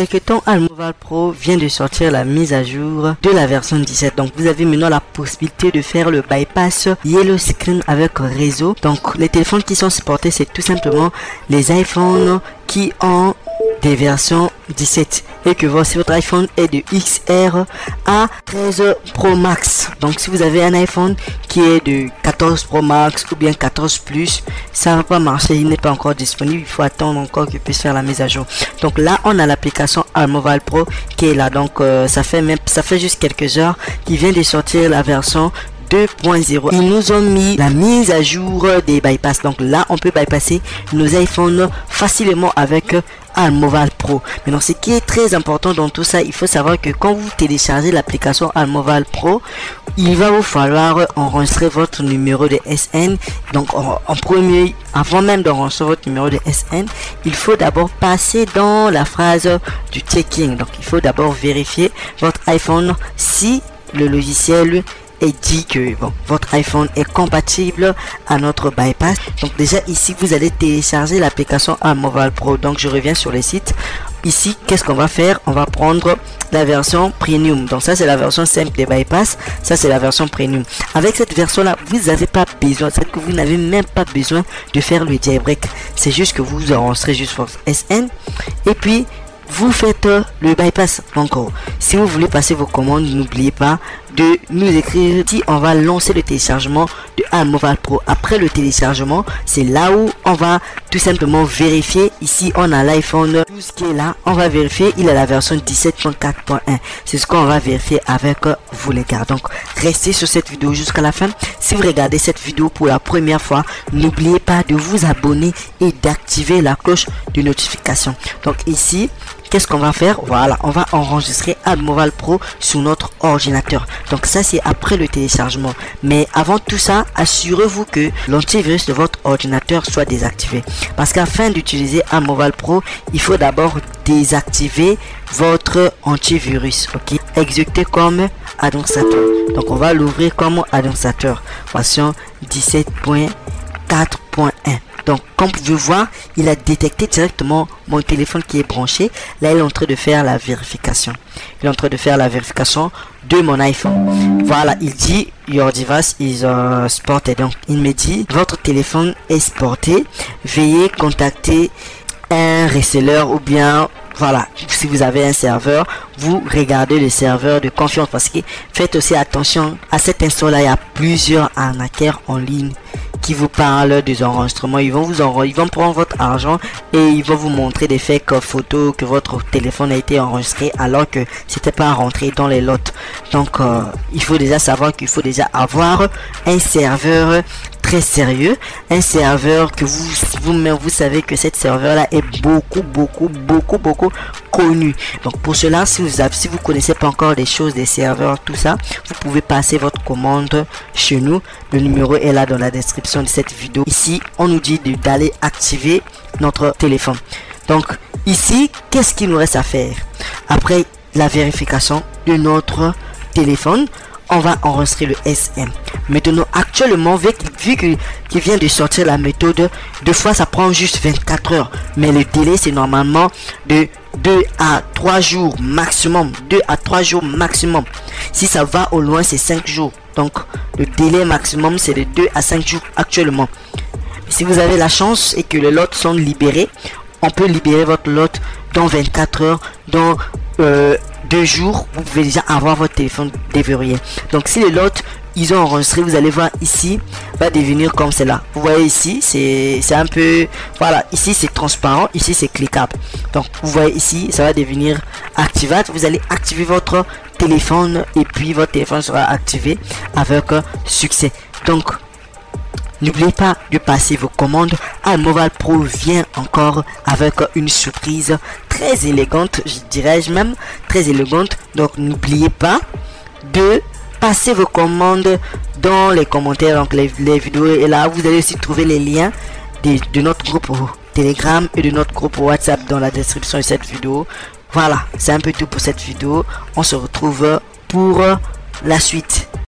quelques temps, Almoval Pro vient de sortir la mise à jour de la version 17. Donc vous avez maintenant la possibilité de faire le bypass Yellow Screen avec réseau. Donc les téléphones qui sont supportés, c'est tout simplement les iPhones qui ont des versions 17 et que si votre iPhone est de XR à 13 Pro Max. Donc si vous avez un iPhone qui est de 14 Pro Max ou bien 14 Plus, ça va pas marcher, il n'est pas encore disponible, il faut attendre encore qu'il puisse faire la mise à jour. Donc là on a l'application Almoval Pro qui est là. Donc ça fait juste quelques heures qu'il vient de sortir la version 2.0. Ils nous ont mis la mise à jour des bypass. Donc là on peut bypasser nos iPhones facilement avec Almoval Pro. Maintenant, ce qui est très important dans tout ça, il faut savoir que quand vous téléchargez l'application Almoval Pro, il va vous falloir enregistrer votre numéro de SN. Donc en premier, avant même d'enregistrer votre numéro de SN, il faut d'abord passer dans la phrase du checking. Donc il faut d'abord vérifier votre iPhone si le logiciel et dit que bon, votre iPhone est compatible à notre bypass. Donc déjà ici vous allez télécharger l'application Almoval Pro. Donc je reviens sur le site. Ici qu'est-ce qu'on va faire? On va prendre la version premium. Donc ça c'est la version simple des bypass, ça c'est la version premium. Avec cette version là vous n'avez pas besoin, c'est que vous n'avez même pas besoin de faire le jailbreak. C'est juste que vous enregistrez juste votre SN et puis vous faites le bypass. Encore si vous voulez passer vos commandes, n'oubliez pas de nous écrire si on va lancer le téléchargement de Almoval Pro. Après le téléchargement, c'est là où on va tout simplement vérifier. Ici on a l'iPhone 12 qui est là, on va vérifier, il a la version 17.4.1. c'est ce qu'on va vérifier avec vous les gars. Donc restez sur cette vidéo jusqu'à la fin. Si vous regardez cette vidéo pour la première fois, n'oubliez pas de vous abonner et d'activer la cloche de notification. Donc ici qu'est-ce qu'on va faire? Voilà, on va enregistrer Almoval Pro sur notre ordinateur. Donc ça c'est après le téléchargement. Mais avant tout ça, assurez-vous que l'antivirus de votre ordinateur soit désactivé. Parce qu'afin d'utiliser Almoval Pro, il faut d'abord désactiver votre antivirus. Ok, exécuter comme administrateur. Donc on va l'ouvrir comme administrateur. Version 17.4.1. Donc comme vous pouvez voir, il a détecté directement mon téléphone qui est branché. Là il est en train de faire la vérification. Il est en train de faire la vérification de mon iPhone. Voilà, il dit your device is sported. Donc il me dit votre téléphone est sporté. Veuillez contacter un reseller ou bien voilà, si vous avez un serveur, vous regardez le serveur de confiance. Parce que faites aussi attention à cet instant là, il y a plusieurs arnaqueurs en ligne qui vous parlent des enregistrements. Ils vont prendre votre argent et ils vont vous montrer des fake photos que votre téléphone a été enregistré alors que c'était pas rentré dans les lots. Donc il faut déjà savoir qu'il faut déjà avoir un serveur très sérieux, un serveur que vous savez que cette serveur là est beaucoup connu. Donc pour cela, si vous connaissez pas encore les choses des serveurs, tout ça, vous pouvez passer votre commande chez nous. Le numéro est là dans la description de cette vidéo. Ici on nous dit d'aller activer notre téléphone. Donc ici qu'est-ce qu'il nous reste à faire? Après la vérification de notre téléphone, on va enregistrer le SM. Maintenant actuellement, vu qu'il vient de sortir la méthode, deux fois ça prend juste 24 heures, mais le délai c'est normalement de 2 à 3 jours maximum. 2 à 3 jours maximum. Si ça va au loin c'est 5 jours. Donc le délai maximum c'est de 2 à 5 jours actuellement. Si vous avez la chance et que les lots sont libérés, on peut libérer votre lot dans 24 heures, dans 2 jours, vous pouvez déjà avoir votre téléphone déverrouillé. Donc si les lots ils ont enregistré, vous allez voir ici va devenir comme cela. Vous voyez ici c'est un peu, voilà, ici c'est transparent, ici c'est cliquable. Donc vous voyez ici ça va devenir activate. Vous allez activer votre téléphone et puis votre téléphone sera activé avec succès. Donc n'oubliez pas de passer vos commandes. Almoval Pro vient encore avec une surprise très élégante, je dirais même très élégante. Donc n'oubliez pas de passer vos commandes dans les commentaires. Donc les vidéos et là vous allez aussi trouver les liens de notre groupe Telegram et de notre groupe WhatsApp dans la description de cette vidéo. Voilà, c'est un peu tout pour cette vidéo. On se retrouve pour la suite.